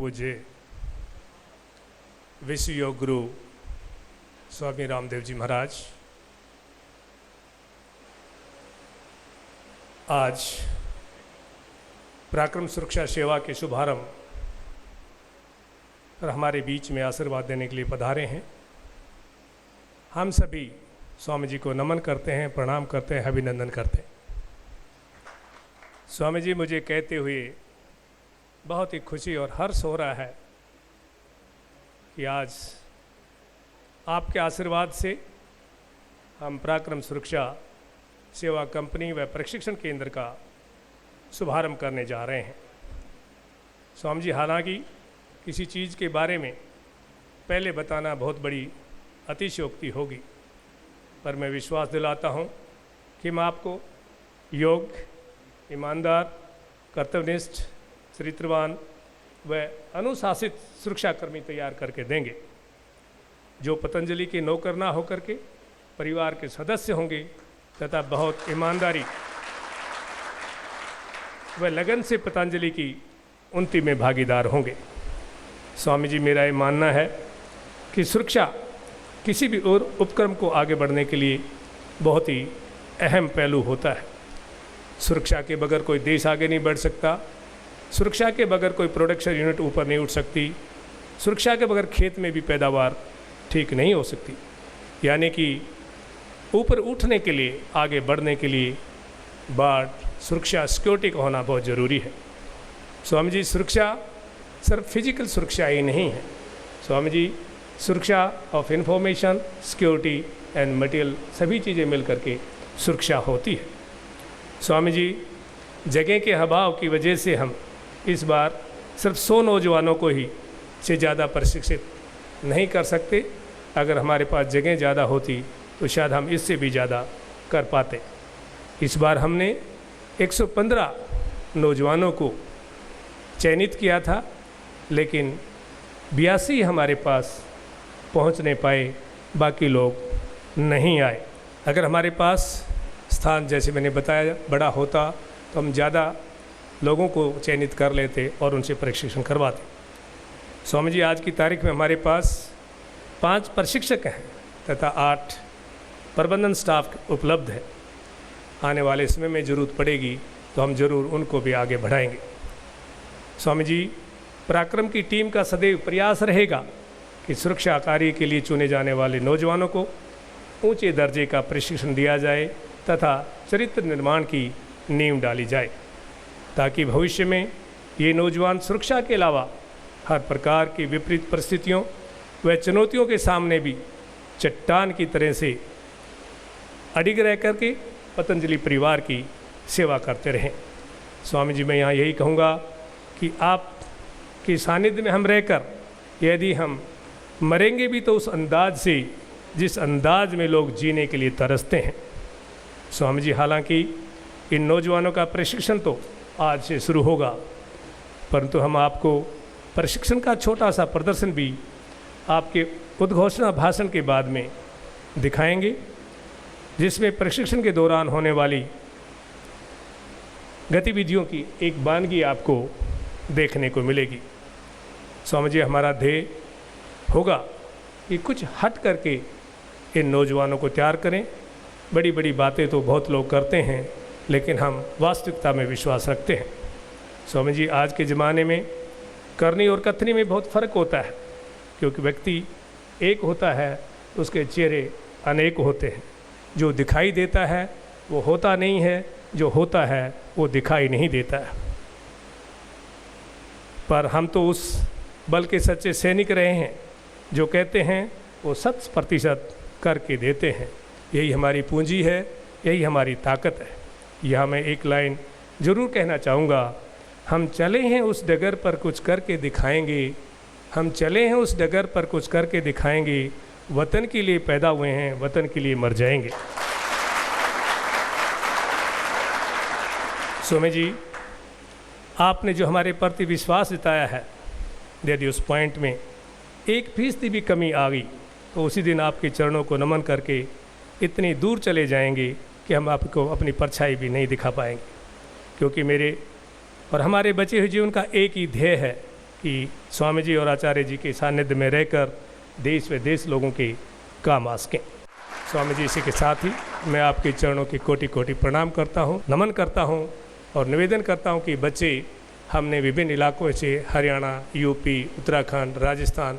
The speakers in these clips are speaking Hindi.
पूज्य विश्व योग गुरु स्वामी रामदेव जी महाराज आज पराक्रम सुरक्षा सेवा के शुभारंभ पर हमारे बीच में आशीर्वाद देने के लिए पधारे हैं। हम सभी स्वामी जी को नमन करते हैं, प्रणाम करते हैं, अभिनंदन करते हैं। स्वामी जी, मुझे कहते हुए बहुत ही खुशी और हर्ष हो रहा है कि आज आपके आशीर्वाद से हम पराक्रम सुरक्षा सेवा कंपनी व प्रशिक्षण केंद्र का शुभारंभ करने जा रहे हैं। स्वामी जी, हालांकि किसी चीज़ के बारे में पहले बताना बहुत बड़ी अतिशयोक्ति होगी, पर मैं विश्वास दिलाता हूं कि मैं आपको योग्य, ईमानदार, कर्तव्यनिष्ठ, चरित्रवान व अनुशासित सुरक्षाकर्मी तैयार करके देंगे, जो पतंजलि के नौकर ना होकर के परिवार के सदस्य होंगे तथा बहुत ईमानदारी व लगन से पतंजलि की उन्नति में भागीदार होंगे। स्वामी जी, मेरा ये मानना है कि सुरक्षा किसी भी और उपक्रम को आगे बढ़ने के लिए बहुत ही अहम पहलू होता है। सुरक्षा के बगैर कोई देश आगे नहीं बढ़ सकता, सुरक्षा के बगैर कोई प्रोडक्शन यूनिट ऊपर नहीं उठ सकती, सुरक्षा के बगैर खेत में भी पैदावार ठीक नहीं हो सकती। यानी कि ऊपर उठने के लिए, आगे बढ़ने के लिए बाढ़, सुरक्षा, सिक्योरिटी का होना बहुत ज़रूरी है। स्वामी जी, सुरक्षा सिर्फ फिजिकल सुरक्षा ही नहीं है। स्वामी जी, सुरक्षा of information, security and material, सभी चीज़ें मिल करके सुरक्षा होती है। स्वामी जी, जगह के अभाव की वजह से हम इस बार सिर्फ 100 नौजवानों को ही से ज़्यादा प्रशिक्षित नहीं कर सकते। अगर हमारे पास जगह ज़्यादा होती तो शायद हम इससे भी ज़्यादा कर पाते। इस बार हमने 115 नौजवानों को चयनित किया था, लेकिन 82 हमारे पास पहुंच नहीं पाए, बाकी लोग नहीं आए। अगर हमारे पास स्थान, जैसे मैंने बताया, बड़ा होता तो हम ज़्यादा लोगों को चयनित कर लेते और उनसे प्रशिक्षण करवाते। स्वामी जी, आज की तारीख में हमारे पास 5 प्रशिक्षक हैं तथा 8 प्रबंधन स्टाफ उपलब्ध है। आने वाले समय में ज़रूरत पड़ेगी तो हम ज़रूर उनको भी आगे बढ़ाएंगे। स्वामी जी, पराक्रम की टीम का सदैव प्रयास रहेगा कि सुरक्षा कार्य के लिए चुने जाने वाले नौजवानों को ऊंचे दर्जे का प्रशिक्षण दिया जाए तथा चरित्र निर्माण की नींव डाली जाए, ताकि भविष्य में ये नौजवान सुरक्षा के अलावा हर प्रकार की विपरीत परिस्थितियों व चुनौतियों के सामने भी चट्टान की तरह से अडिग रह करके पतंजलि परिवार की सेवा करते रहें। स्वामी जी, मैं यहाँ यही कहूँगा कि आपके सानिध्य में हम रहकर यदि हम मरेंगे भी तो उस अंदाज से जिस अंदाज में लोग जीने के लिए तरसते हैं। स्वामी जी, हालांकि इन नौजवानों का प्रशिक्षण तो आज से शुरू होगा, परंतु हम आपको प्रशिक्षण का छोटा सा प्रदर्शन भी आपके उद्घोषणा भाषण के बाद में दिखाएंगे, जिसमें प्रशिक्षण के दौरान होने वाली गतिविधियों की एक वानगी आपको देखने को मिलेगी। स्वामी जी, हमारा ध्येय होगा कि कुछ हट करके इन नौजवानों को तैयार करें। बड़ी बड़ी बातें तो बहुत लोग करते हैं, लेकिन हम वास्तविकता में विश्वास रखते हैं। स्वामी जी, आज के ज़माने में करनी और कथनी में बहुत फ़र्क होता है, क्योंकि व्यक्ति एक होता है, उसके चेहरे अनेक होते हैं। जो दिखाई देता है वो होता नहीं है, जो होता है वो दिखाई नहीं देता है। पर हम तो उस बल के सच्चे सैनिक रहे हैं जो कहते हैं वो 100% करके देते हैं। यही हमारी पूंजी है, यही हमारी ताकत है। यह मैं एक लाइन ज़रूर कहना चाहूँगा, हम चले हैं उस डगर पर कुछ करके दिखाएंगे, हम चले हैं उस डगर पर कुछ करके दिखाएंगे, वतन के लिए पैदा हुए हैं, वतन के लिए मर जाएंगे। स्वामी जी, आपने जो हमारे प्रति विश्वास जताया है, यदि उस पॉइंट में 1% भी कमी आ गई तो उसी दिन आपके चरणों को नमन करके इतनी दूर चले जाएंगे कि हम आपको अपनी परछाई भी नहीं दिखा पाएंगे। क्योंकि मेरे और हमारे बचे हुए जीवन का एक ही ध्येय है कि स्वामी जी और आचार्य जी के सानिध्य में रहकर देश विदेश लोगों के काम आ सकें। स्वामी जी, इसी के साथ ही मैं आपके चरणों की कोटि कोटि प्रणाम करता हूँ, नमन करता हूँ और निवेदन करता हूँ कि बच्चे हमने विभिन्न इलाकों से हरियाणा, यूपी, उत्तराखंड, राजस्थान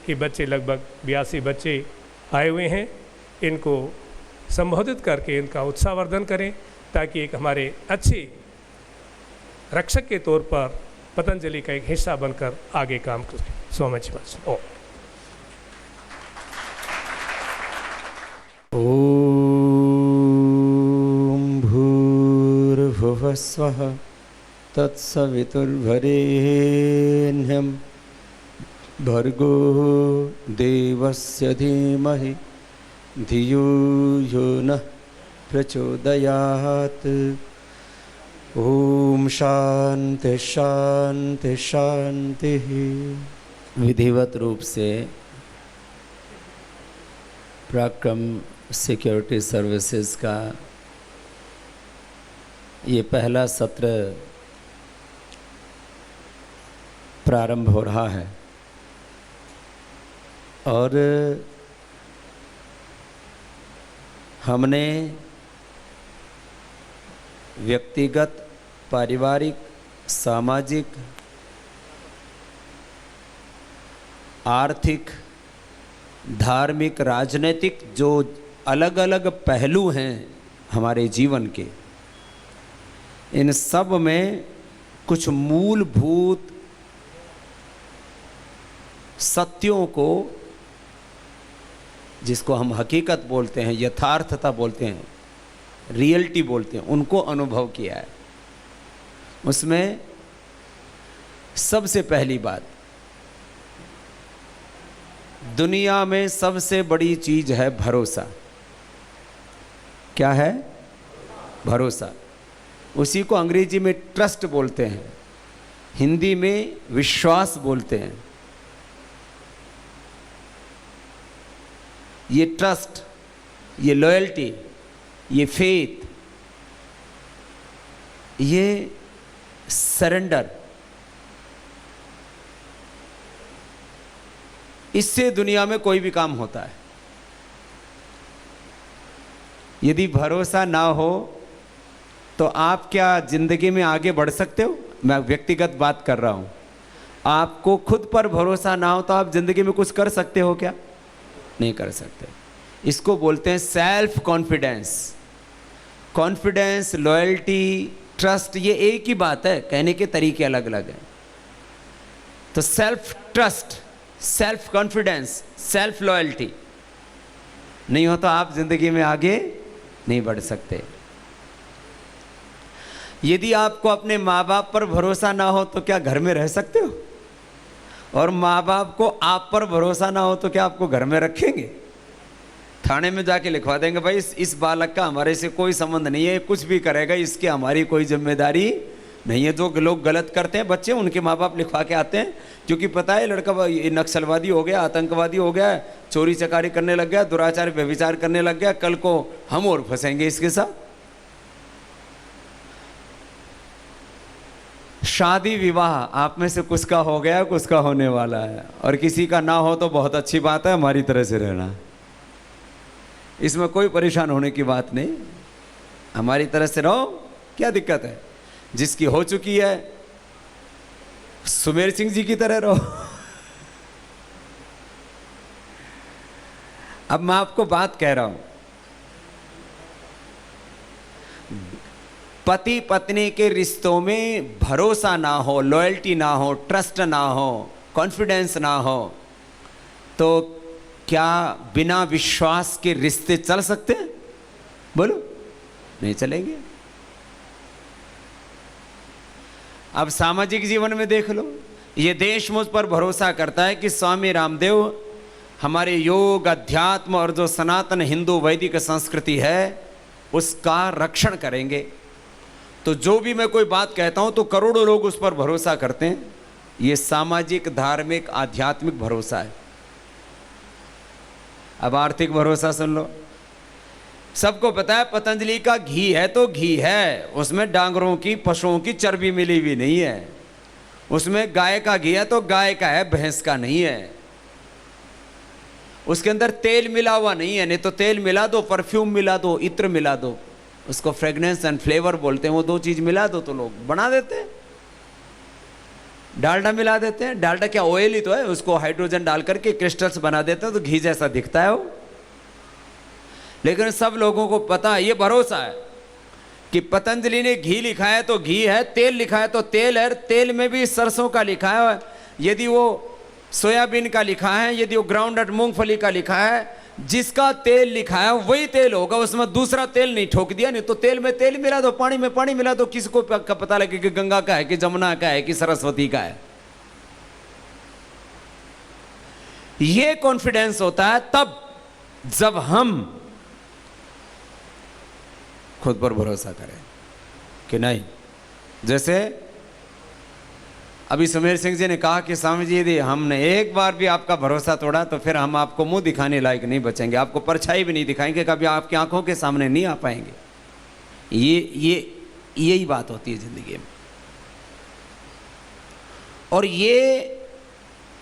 के बच्चे लगभग 82 बच्चे आए हुए हैं। इनको संबोधित करके इनका उत्साहवर्धन करें ताकि एक हमारे अच्छे रक्षक के तौर पर पतंजलि का एक हिस्सा बनकर आगे काम करें। सो मच बस। ओम भूर्भुवः स्वः तत्सवितुर्वरेण्यं भर्गो देवस्य धीमहि धियो यो नः प्रचोदयात्। ओम शांति शांति शांति। विधिवत रूप से पराक्रम सिक्योरिटी सर्विसेज का ये पहला सत्र प्रारंभ हो रहा है और हमने व्यक्तिगत, पारिवारिक, सामाजिक, आर्थिक, धार्मिक, राजनीतिक जो अलग अलग पहलू हैं हमारे जीवन के, इन सब में कुछ मूलभूत सत्यों को, जिसको हम हकीकत बोलते हैं, यथार्थता बोलते हैं, रियलिटी बोलते हैं, उनको अनुभव किया है। उसमें सबसे पहली बात, दुनिया में सबसे बड़ी चीज है भरोसा। क्या है? भरोसा। उसी को अंग्रेजी में ट्रस्ट बोलते हैं, हिंदी में विश्वास बोलते हैं। ये ट्रस्ट, ये लॉयल्टी, ये फेथ, ये सरेंडर, इससे दुनिया में कोई भी काम होता है। यदि भरोसा ना हो तो आप क्या जिंदगी में आगे बढ़ सकते हो? मैं व्यक्तिगत बात कर रहा हूं। आपको खुद पर भरोसा ना हो तो आप जिंदगी में कुछ कर सकते हो क्या? नहीं कर सकते। इसको बोलते हैं self confidence. Confidence, loyalty, trust, ये एक ही बात है, कहने के तरीके अलग अलग हैं। तो self trust, self confidence, self loyalty नहीं हो तो आप जिंदगी में आगे नहीं बढ़ सकते। यदि आपको अपने माँ बाप पर भरोसा ना हो तो क्या घर में रह सकते हो? और माँ बाप को आप पर भरोसा ना हो तो क्या आपको घर में रखेंगे? थाने में जाके लिखवा देंगे, भाई इस बालक का हमारे से कोई संबंध नहीं है, कुछ भी करेगा इसकी हमारी कोई जिम्मेदारी नहीं है। जो लोग गलत करते हैं बच्चे, उनके माँ बाप लिखवा के आते हैं, क्योंकि पता है लड़का नक्सलवादी हो गया, आतंकवादी हो गया, चोरी चकारी करने लग गया, दुराचार व्यभिचार करने लग गया, कल को हम और फंसेंगे इसके साथ। शादी विवाह आप में से कुछ का हो गया, कुछ का होने वाला है, और किसी का ना हो तो बहुत अच्छी बात है, हमारी तरह से रहना, इसमें कोई परेशान होने की बात नहीं। हमारी तरह से रहो, क्या दिक्कत है? जिसकी हो चुकी है सुमेर सिंह जी की तरह रहो। अब मैं आपको बात कह रहा हूं, पति पत्नी के रिश्तों में भरोसा ना हो, लॉयल्टी ना हो, ट्रस्ट ना हो, कॉन्फिडेंस ना हो, तो क्या बिना विश्वास के रिश्ते चल सकते हैं? बोलो, नहीं चलेंगे। अब सामाजिक जीवन में देख लो, ये देश मुझ पर भरोसा करता है कि स्वामी रामदेव हमारे योग, अध्यात्म और जो सनातन हिंदू वैदिक संस्कृति है उसका रक्षण करेंगे। तो जो भी मैं कोई बात कहता हूं तो करोड़ों लोग उस पर भरोसा करते हैं। ये सामाजिक, धार्मिक, आध्यात्मिक भरोसा है। अब आर्थिक भरोसा सुन लो। सबको पता है पतंजलि का घी है तो घी है, उसमें डांगरों की, पशुओं की चर्बी मिली हुई नहीं है। उसमें गाय का घी है तो गाय का है, भैंस का नहीं है। उसके अंदर तेल मिला हुआ नहीं है, नहीं तो तेल मिला दो, परफ्यूम मिला दो, इत्र मिला दो, उसको फ्रेगनेंस एंड फ्लेवर बोलते हैं, वो दो चीज मिला दो तो लोग बना देते हैं। डालडा मिला देते हैं, डालडा क्या ऑयल ही तो है, उसको हाइड्रोजन डाल करके क्रिस्टल्स बना देते हैं तो घी जैसा दिखता है वो। लेकिन सब लोगों को पता है, ये भरोसा है कि पतंजलि ने घी लिखा है तो घी है, तेल लिखा है तो तेल है, तेल में भी सरसों का लिखा है, यदि वो सोयाबीन का लिखा है, यदि वो ग्राउंडनट मूंगफली का लिखा है, जिसका तेल लिखा है वही तेल होगा, उसमें दूसरा तेल नहीं ठोक दिया। नहीं तो तेल में तेल मिला दो, पानी में पानी मिला दो, किसको का पता लगे कि गंगा का है कि जमुना का है कि सरस्वती का है। ये कॉन्फिडेंस होता है तब जब हम खुद पर भरोसा करें कि नहीं। जैसे अभी सुमेर सिंह जी ने कहा कि स्वामी जी यदि हमने एक बार भी आपका भरोसा तोड़ा तो फिर हम आपको मुंह दिखाने लायक नहीं बचेंगे, आपको परछाई भी नहीं दिखाएंगे, कभी आपकी आंखों के सामने नहीं आ पाएंगे। यही बात होती है जिंदगी में। और ये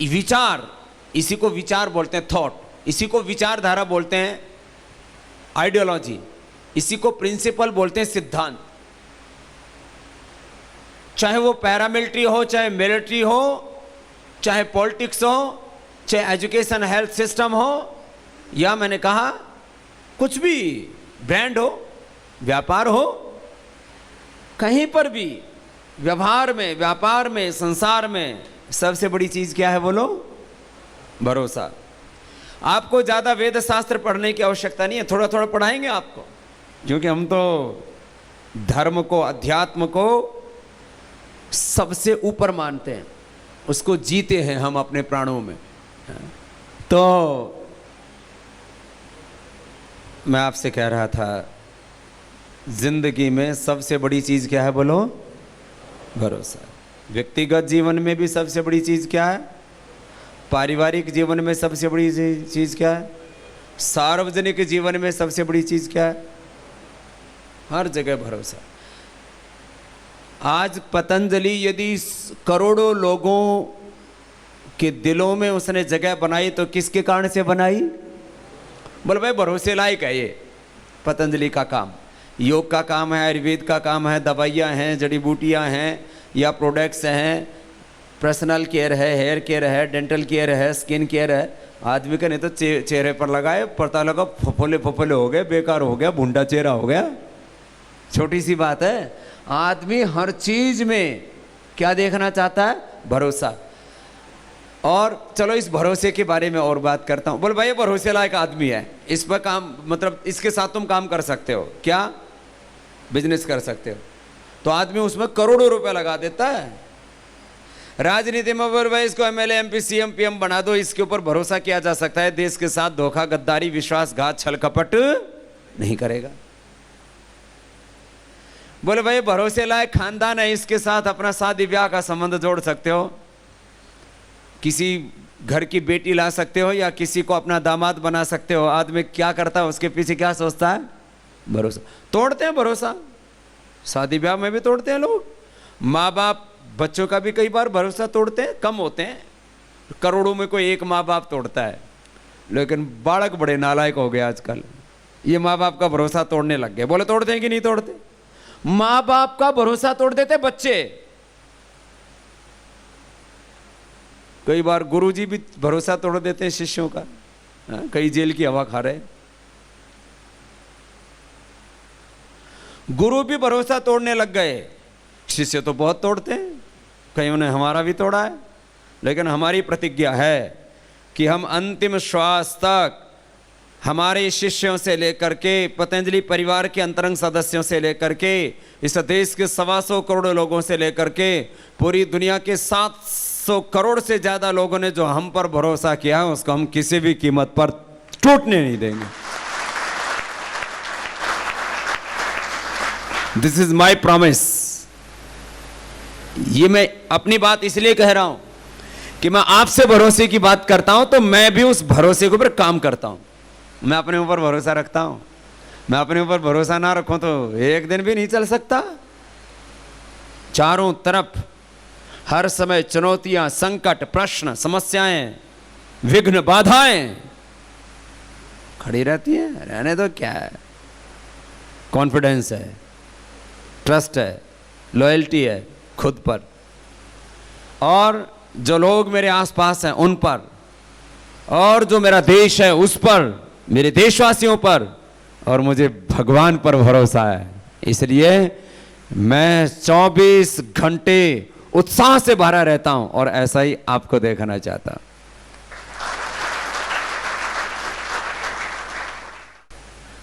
विचार, इसी को विचार बोलते हैं, थॉट, इसी को विचारधारा बोलते हैं, आइडियोलॉजी, इसी को प्रिंसिपल बोलते हैं, सिद्धांत। चाहे वो पैरामिलिट्री हो, चाहे मिलिट्री हो, चाहे पॉलिटिक्स हो, चाहे एजुकेशन हेल्थ सिस्टम हो, या मैंने कहा कुछ भी, ब्रांड हो, व्यापार हो, कहीं पर भी व्यवहार में, व्यापार में, संसार में सबसे बड़ी चीज क्या है बोलो? भरोसा। आपको ज्यादा वेद शास्त्र पढ़ने की आवश्यकता नहीं है, थोड़ा थोड़ा पढ़ाएंगे आपको, क्योंकि हम तो धर्म को, अध्यात्म को सबसे ऊपर मानते हैं, उसको जीते हैं हम अपने प्राणों में। तो मैं आपसे कह रहा था, जिंदगी में सबसे बड़ी चीज क्या है बोलो? भरोसा। व्यक्तिगत जीवन में भी सबसे बड़ी चीज क्या है? पारिवारिक जीवन में सबसे बड़ी चीज क्या है? सार्वजनिक जीवन में सबसे बड़ी चीज क्या है? हर जगह भरोसा। आज पतंजलि यदि करोड़ों लोगों के दिलों में उसने जगह बनाई तो किसके कारण से बनाई? बोल भाई भरोसे लायक है ये पतंजलि का काम। योग का काम है, आयुर्वेद का काम है, दवाइयाँ हैं, जड़ी बूटियाँ हैं, या प्रोडक्ट्स हैं, पर्सनल केयर है, हेयर केयर है, डेंटल केयर है, स्किन केयर है। आदमी का नहीं तो चेहरे पर लगाए, पता लगा फफोले फफोले हो गए, बेकार हो गया, भुंडा चेहरा हो गया। छोटी सी बात है। आदमी हर चीज में क्या देखना चाहता है? भरोसा। और चलो इस भरोसे के बारे में और बात करता हूं। बोल भाई ये भरोसे लायक आदमी है, इस पर काम, मतलब इसके साथ तुम काम कर सकते हो, क्या बिजनेस कर सकते हो, तो आदमी उसमें करोड़ों रुपए लगा देता है। राजनीति में बोल भाई इसको एमएलए, एमपी, सीएम, पीएम बना दो, इसके ऊपर भरोसा किया जा सकता है, देश के साथ धोखा, गद्दारी, विश्वासघात, छल कपट नहीं करेगा। बोले भाई भरोसे लायक खानदान है, इसके साथ अपना शादी ब्याह का संबंध जोड़ सकते हो, किसी घर की बेटी ला सकते हो, या किसी को अपना दामाद बना सकते हो। आदमी क्या करता है, उसके पीछे क्या सोचता है? भरोसा। तोड़ते हैं भरोसा, शादी ब्याह में भी तोड़ते हैं लोग। माँ बाप बच्चों का भी कई बार भरोसा तोड़ते हैं, कम होते हैं, करोड़ों में कोई एक माँ बाप तोड़ता है, लेकिन बालक बड़े नालायक हो गए आजकल, ये माँ बाप का भरोसा तोड़ने लग गए। बोले तोड़ते हैं कि नहीं तोड़ते? माँ बाप का भरोसा तोड़ देते बच्चे। कई बार गुरुजी भी भरोसा तोड़ देते हैं शिष्यों का। कई जेल की हवा खा रहे, गुरु भी भरोसा तोड़ने लग गए। शिष्य तो बहुत तोड़ते हैं, कईयों ने हमारा भी तोड़ा है, लेकिन हमारी प्रतिज्ञा है कि हम अंतिम श्वास तक हमारे शिष्यों से लेकर के, पतंजलि परिवार के अंतरंग सदस्यों से लेकर के, इस देश के 125 करोड़ लोगों से लेकर के पूरी दुनिया के 700 करोड़ से ज्यादा लोगों ने जो हम पर भरोसा किया है, उसको हम किसी भी कीमत पर टूटने नहीं देंगे। This is my promise. ये मैं अपनी बात इसलिए कह रहा हूं कि मैं आपसे भरोसे की बात करता हूं तो मैं भी उस भरोसे के ऊपर काम करता हूं। मैं अपने ऊपर भरोसा रखता हूं। मैं अपने ऊपर भरोसा ना रखूं तो एक दिन भी नहीं चल सकता। चारों तरफ हर समय चुनौतियां, संकट, प्रश्न, समस्याएं, विघ्न, बाधाएं खड़ी रहती हैं। रहने दो, क्या है, कॉन्फिडेंस है, ट्रस्ट है, लॉयल्टी है खुद पर और जो लोग मेरे आसपास हैं उन पर, और जो मेरा देश है उस पर, मेरे देशवासियों पर, और मुझे भगवान पर भरोसा है। इसलिए मैं 24 घंटे उत्साह से भरा रहता हूं और ऐसा ही आपको देखना चाहता हूं।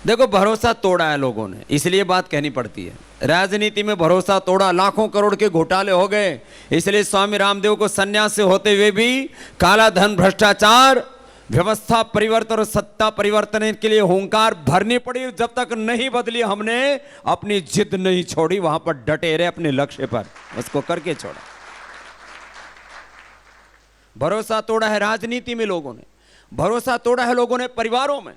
देखो, भरोसा तोड़ा है लोगों ने, इसलिए बात कहनी पड़ती है। राजनीति में भरोसा तोड़ा, लाखों करोड़ के घोटाले हो गए, इसलिए स्वामी रामदेव को सन्यास से होते हुए भी काला धन, भ्रष्टाचार, व्यवस्था परिवर्तन और सत्ता परिवर्तन के लिए हुंकार भरनी पड़ी। जब तक नहीं बदली, हमने अपनी जिद नहीं छोड़ी, वहां पर डटे रहे अपने लक्ष्य पर, उसको करके छोड़ा। भरोसा तोड़ा है राजनीति में लोगों ने, भरोसा तोड़ा है लोगों ने परिवारों में।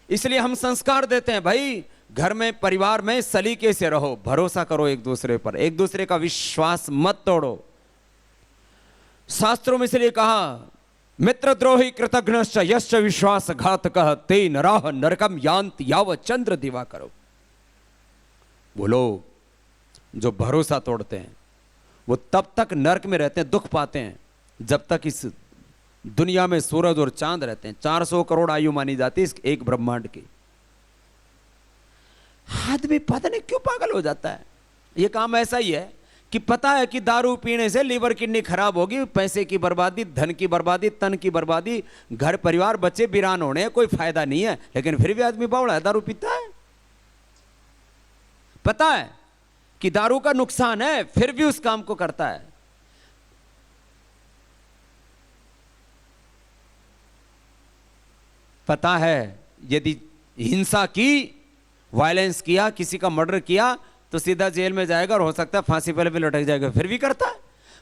इसलिए हम संस्कार देते हैं, भाई घर में, परिवार में सलीके से रहो, भरोसा करो एक दूसरे पर, एक दूसरे का विश्वास मत तोड़ो। शास्त्रों में इसलिए कहा, मित्रद्रोही कृतघ्नश्च यश्च विश्वासघातकः ते नराः नरकम यान्ति यावत् चंद्र दिवाकरो। वो लोग जो भरोसा तोड़ते हैं वो तब तक नरक में रहते हैं, दुख पाते हैं, जब तक इस दुनिया में सूरज और चांद रहते हैं। 400 करोड़ आयु मानी जाती है इस एक ब्रह्मांड की। आदमी पता नहीं क्यों पागल हो जाता है। ये काम ऐसा ही है कि पता है कि दारू पीने से लीवर किडनी खराब होगी, पैसे की बर्बादी, धन की बर्बादी, तन की बर्बादी, घर परिवार बच्चे वीरान होने, कोई फायदा नहीं है, लेकिन फिर भी आदमी बावड़ा है, दारू पीता है। पता है कि दारू का नुकसान है, फिर भी उस काम को करता है। पता है यदि हिंसा की, वायलेंस किया, किसी का मर्डर किया तो सीधा जेल में जाएगा और हो सकता है फांसी पर भी लटक जाएगा, फिर भी करता है।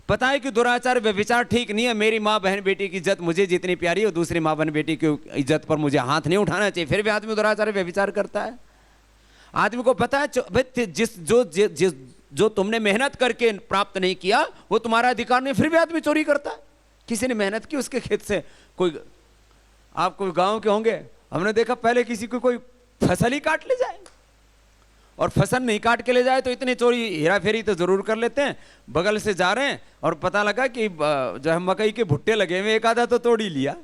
पता है कि दुराचार, व्यभिचार ठीक नहीं है, मेरी माँ बहन बेटी की इज्जत मुझे जितनी प्यारी है दूसरी माँ बहन बेटी की इज्जत पर मुझे हाथ नहीं उठाना चाहिए, फिर भी आदमी दुराचार, व्यभिचार करता है। आदमी को पता है जो तुमने मेहनत करके प्राप्त नहीं किया वो तुम्हारा अधिकार नहीं, फिर भी आदमी चोरी करता है। किसी ने मेहनत की, उसके खेत से कोई, आप कोई गांव के होंगे, हमने देखा पहले किसी को कोई फसल ही काट ले जाए, और फसल नहीं काट के ले जाए तो इतनी चोरी, हेरा फेरी तो जरूर कर लेते हैं। बगल से जा रहे हैं और पता लगा कि जो है मकई के भुट्टे लगे हुए, एक आधा तो तोड़ ही लिया।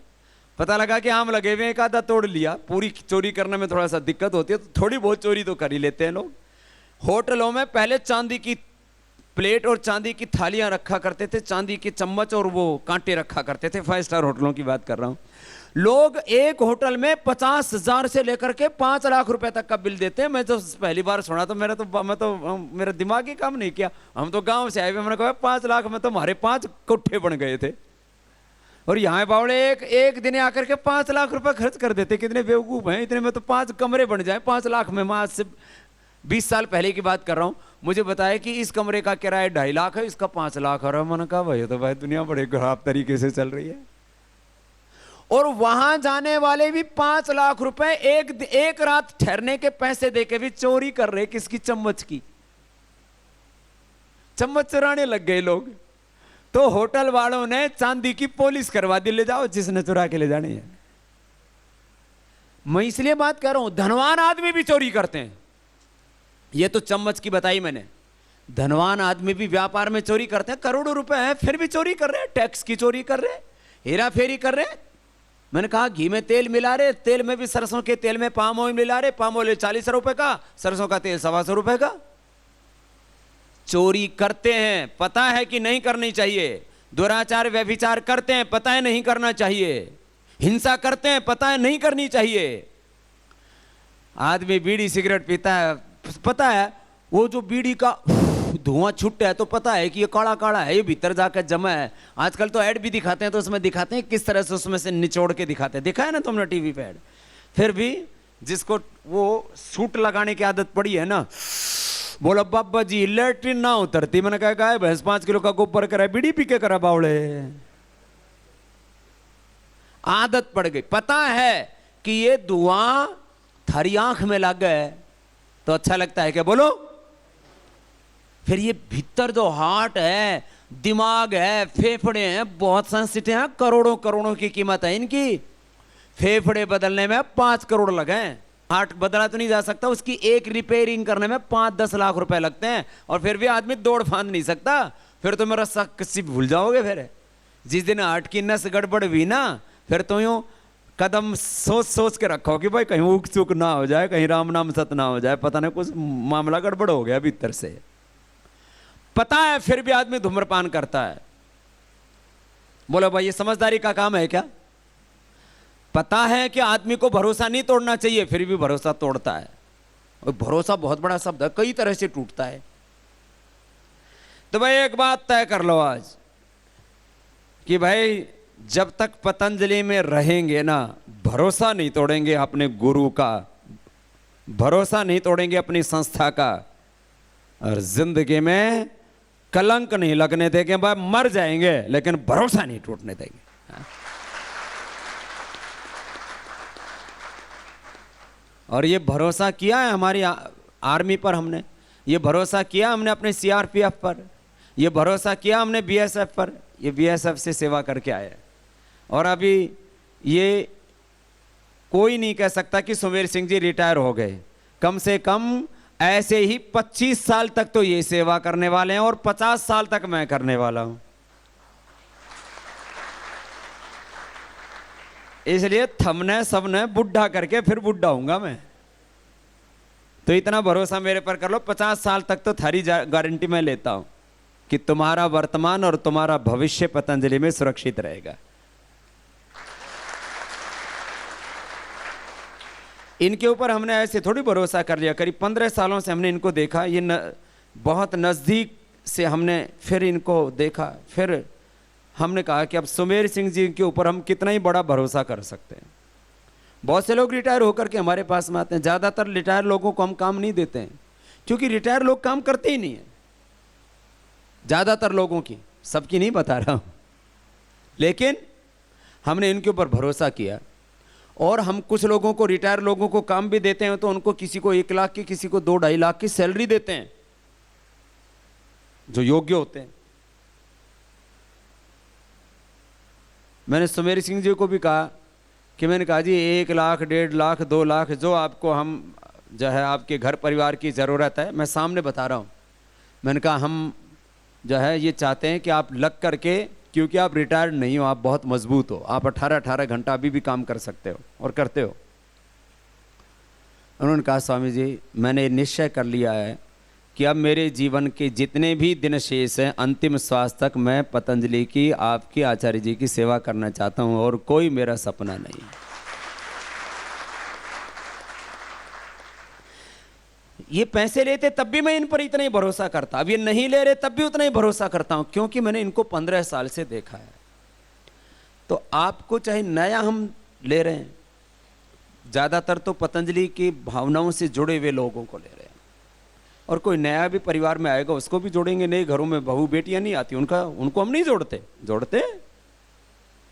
पता लगा कि आम लगे हुए, एक आधा तोड़ लिया। पूरी चोरी करने में थोड़ा सा दिक्कत होती है, तो थोड़ी बहुत चोरी तो कर ही लेते हैं लोग। होटलों में पहले चांदी की प्लेट और चांदी की थालियां रखा करते थे, चांदी के चम्मच और वो कांटे रखा करते थे। 5 स्टार होटलों की बात कर रहा हूं। लोग एक होटल में 50,000 से लेकर के 5 लाख रुपए तक का बिल देते हैं। मैं तो पहली बार सुना तो मेरा दिमाग ही काम नहीं किया। हम तो गांव से आए हुए, मैंने कहा 5 लाख में तो हमारे 5 कोठे बन गए थे, और यहाँ बावड़े एक दिन आकर के 5 लाख रुपए खर्च कर देते। कितने बेवकूफ हैं, इतने में तो 5 कमरे बन जाए 5 लाख में। मैं आज से 20 साल पहले की बात कर रहा हूँ। मुझे बताया कि इस कमरे का किराया 2.5 लाख है, इसका 5 लाख है। मैंने कहा भाई तो भाई दुनिया बड़े खराब तरीके से चल रही है। और वहां जाने वाले भी 5 लाख रुपए एक रात ठहरने के पैसे देके भी चोरी कर रहे। किसकी? चम्मच की। चम्मच चुराने लग गए लोग। तो होटल वालों ने चांदी की पॉलिश करवा दी, ले जाओ जिसने चुरा के ले जानी है। मैं इसलिए बात कर रहा हूं, धनवान आदमी भी चोरी करते हैं। ये तो चम्मच की बताई मैंने। धनवान आदमी भी व्यापार में चोरी करते हैं, करोड़ों रुपए हैं, फिर भी चोरी कर रहे हैं। टैक्स की चोरी कर रहे हैं, हेरा फेरी कर रहे हैं। मैंने कहा घी में तेल मिला रहे, तेल में भी सरसों के तेल में पाम ऑयल मिला रहे। पाम ऑयल 40 रुपए का, सरसों का तेल 125 रुपए का। चोरी करते हैं, पता है कि नहीं करनी चाहिए। दुराचार व्यभिचार करते हैं, पता है नहीं करना चाहिए। हिंसा करते हैं, पता है नहीं करनी चाहिए। आदमी बीड़ी सिगरेट पीता है, पता है वो जो बीड़ी का धुआं छूटता है तो पता है कि ये काला काला है, ये भीतर जाकर जमा है। आजकल तो ऐड भी दिखाते हैं, तो उसमें दिखाते हैं किस तरह से उसमें से निचोड़ के दिखाते हैं। दिखा है ना तुमने टीवी पे ऐड? फिर भी जिसको वो सूट लगाने की आदत पड़ी है ना, बोला बाबा जी लैट्रिन ना उतरती। मैंने कहा भैंस 5 किलो का गोबर करा, बीड़ी पी के करा बावड़े। आदत पड़ गई। पता है कि ये धुआं थारी आंख में लग गए तो अच्छा लगता है क्या? बोलो। फिर ये भीतर जो हार्ट है, दिमाग है, फेफड़े हैं, बहुत सेंसिटिव हैं, करोड़ों करोड़ों की कीमत है इनकी। फेफड़े बदलने में 5 करोड़ लगे हैं। हार्ट बदला तो नहीं जा सकता, उसकी एक रिपेयरिंग करने में 5-10 लाख रुपए लगते हैं, और फिर भी आदमी दौड़ फांद नहीं सकता। फिर तो मेरा शक किसी भूल जाओगे। फिर जिस दिन हार्ट की नस गड़बड़ हुई ना, फिर तो यूं कदम सोच सोच के रखो कि भाई कहीं उक चुक ना हो जाए, कहीं राम नाम सत ना हो जाए, पता नहीं कुछ मामला गड़बड़ हो गया भीतर से। पता है फिर भी आदमी धूम्रपान करता है। बोलो भाई ये समझदारी का काम है क्या? पता है कि आदमी को भरोसा नहीं तोड़ना चाहिए, फिर भी भरोसा तोड़ता है। और भरोसा बहुत बड़ा शब्द है, कई तरह से टूटता है। तो भाई एक बात तय कर लो आज कि भाई जब तक पतंजलि में रहेंगे ना, भरोसा नहीं तोड़ेंगे अपने गुरु का, भरोसा नहीं तोड़ेंगे अपनी संस्था का, और जिंदगी में कलंक नहीं लगने देंगे। भाई मर जाएंगे लेकिन भरोसा नहीं टूटने देंगे। और ये भरोसा किया है हमारी आर्मी पर, हमने ये भरोसा किया हमने अपने सीआरपीएफ पर, ये भरोसा किया हमने बीएसएफ पर। ये बीएसएफ से सेवा करके आए, और अभी ये कोई नहीं कह सकता कि सुमेर सिंह जी रिटायर हो गए। कम से कम ऐसे ही 25 साल तक तो ये सेवा करने वाले हैं, और 50 साल तक मैं करने वाला हूं। इसलिए थमने सबने बुढ़ा करके फिर बुढ़ा होऊंगा मैं। तो इतना भरोसा मेरे पर कर लो, 50 साल तक तो थारी गारंटी मैं लेता हूं कि तुम्हारा वर्तमान और तुम्हारा भविष्य पतंजलि में सुरक्षित रहेगा। इनके ऊपर हमने ऐसे थोड़ी भरोसा कर लिया। करीब 15 सालों से हमने इनको देखा, ये बहुत नज़दीक से हमने फिर इनको देखा। फिर हमने कहा कि अब सुमेर सिंह जी के ऊपर हम कितना ही बड़ा भरोसा कर सकते हैं। बहुत से लोग रिटायर होकर के हमारे पास में आते हैं। ज़्यादातर रिटायर लोगों को हम काम नहीं देते हैं, क्योंकि रिटायर लोग काम करते ही नहीं है। ज़्यादातर लोगों की, सबकी नहीं बता रहा हूँ, लेकिन हमने इनके ऊपर भरोसा किया। और हम कुछ लोगों को, रिटायर लोगों को काम भी देते हैं, तो उनको किसी को 1 लाख की, किसी को 2-2.5 लाख की सैलरी देते हैं, जो योग्य होते हैं। मैंने सुमेर सिंह जी को भी कहा कि मैंने कहा जी 1 लाख, 1.5 लाख, 2 लाख जो आपको हम जो है आपके घर परिवार की ज़रूरत है, मैं सामने बता रहा हूँ। मैंने कहा हम जो है ये चाहते हैं कि आप लग करके, क्योंकि आप रिटायर्ड नहीं हो, आप बहुत मजबूत हो, आप 18-18 घंटा अभी भी काम कर सकते हो और करते हो। उन्होंने कहा स्वामी जी मैंने निश्चय कर लिया है कि अब मेरे जीवन के जितने भी दिन शेष हैं, अंतिम श्वास तक मैं पतंजलि की, आपकी, आचार्य जी की सेवा करना चाहता हूँ, और कोई मेरा सपना नहीं। ये पैसे लेते तब भी मैं इन पर इतना ही भरोसा करता, अब ये नहीं ले रहे तब भी उतना ही भरोसा करता हूं, क्योंकि मैंने इनको 15 साल से देखा है। तो आपको चाहे नया हम ले रहे हैं, ज़्यादातर तो पतंजलि की भावनाओं से जुड़े हुए लोगों को ले रहे हैं, और कोई नया भी परिवार में आएगा उसको भी जोड़ेंगे। नए घरों में बहू बेटियां नहीं आती, उनको हम नहीं जोड़ते।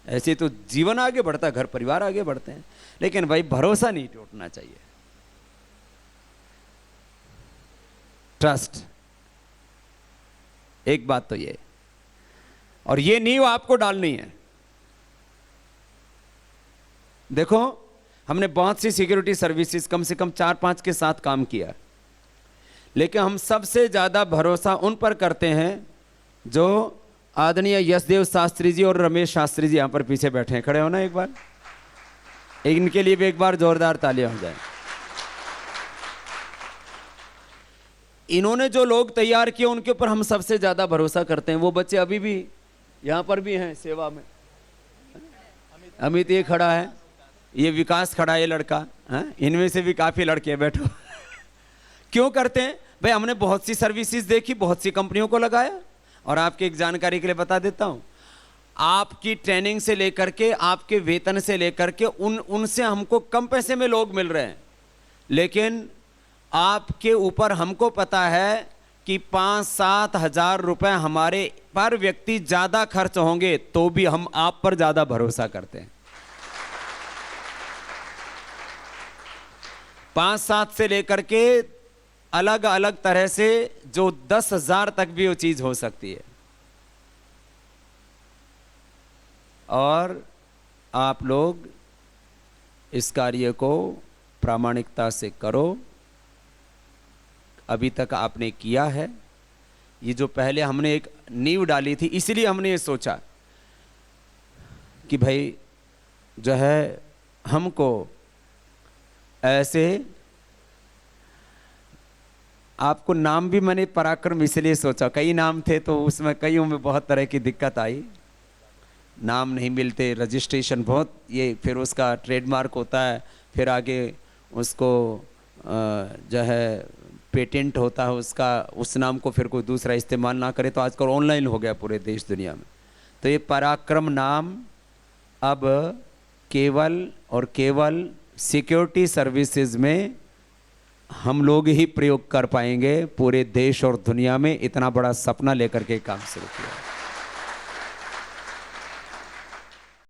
ऐसे तो जीवन आगे बढ़ता, घर परिवार आगे बढ़ते हैं, लेकिन भाई भरोसा नहीं टूटना चाहिए। ट्रस्ट, एक बात तो ये, और ये नींव आपको डालनी है। देखो हमने बहुत सी सिक्योरिटी सर्विसेज कम से कम 4-5 के साथ काम किया, लेकिन हम सबसे ज्यादा भरोसा उन पर करते हैं जो आदरणीय यशदेव शास्त्री जी और रमेश शास्त्री जी यहां पर पीछे बैठे हैं। खड़े हो ना एक बार, इनके लिए भी एक बार जोरदार तालियां हो जाए। इन्होंने जो लोग तैयार किए उनके ऊपर हम सबसे ज्यादा भरोसा करते हैं। वो बच्चे अभी भी यहां पर भी हैं सेवा में। अमित ये खड़ा है, ये विकास खड़ा है, ये लड़का है, इनमें से भी काफी लड़के हैं, बैठो। क्यों करते हैं भाई? हमने बहुत सी सर्विसेज देखी, बहुत सी कंपनियों को लगाया, और आपकी एक जानकारी के लिए बता देता हूं, आपकी ट्रेनिंग से लेकर के, आपके वेतन से लेकर के, उनसे हमको कम पैसे में लोग मिल रहे हैं, लेकिन आपके ऊपर हमको पता है कि 5-7 हजार रुपए हमारे पर व्यक्ति ज्यादा खर्च होंगे, तो भी हम आप पर ज्यादा भरोसा करते हैं। 5-7 से लेकर के अलग अलग तरह से जो 10,000 तक भी वो चीज हो सकती है। और आप लोग इस कार्य को प्रामाणिकता से करो। अभी तक आपने किया है। ये जो पहले हमने एक नींव डाली थी, इसलिए हमने ये सोचा कि भाई जो है हमको ऐसे, आपको नाम भी मैंने पराक्रम इसलिए सोचा, कई नाम थे तो उसमें कईयों में बहुत तरह की दिक्कत आई, नाम नहीं मिलते, रजिस्ट्रेशन बहुत, ये फिर उसका ट्रेडमार्क होता है, फिर आगे उसको जो है पेटेंट होता है उसका, उस नाम को फिर कोई दूसरा इस्तेमाल ना करे। तो आजकल ऑनलाइन हो गया पूरे देश दुनिया में। तो ये पराक्रम नाम अब केवल और केवल सिक्योरिटी सर्विसेज में हम लोग ही प्रयोग कर पाएंगे। पूरे देश और दुनिया में इतना बड़ा सपना लेकर के काम शुरू किया।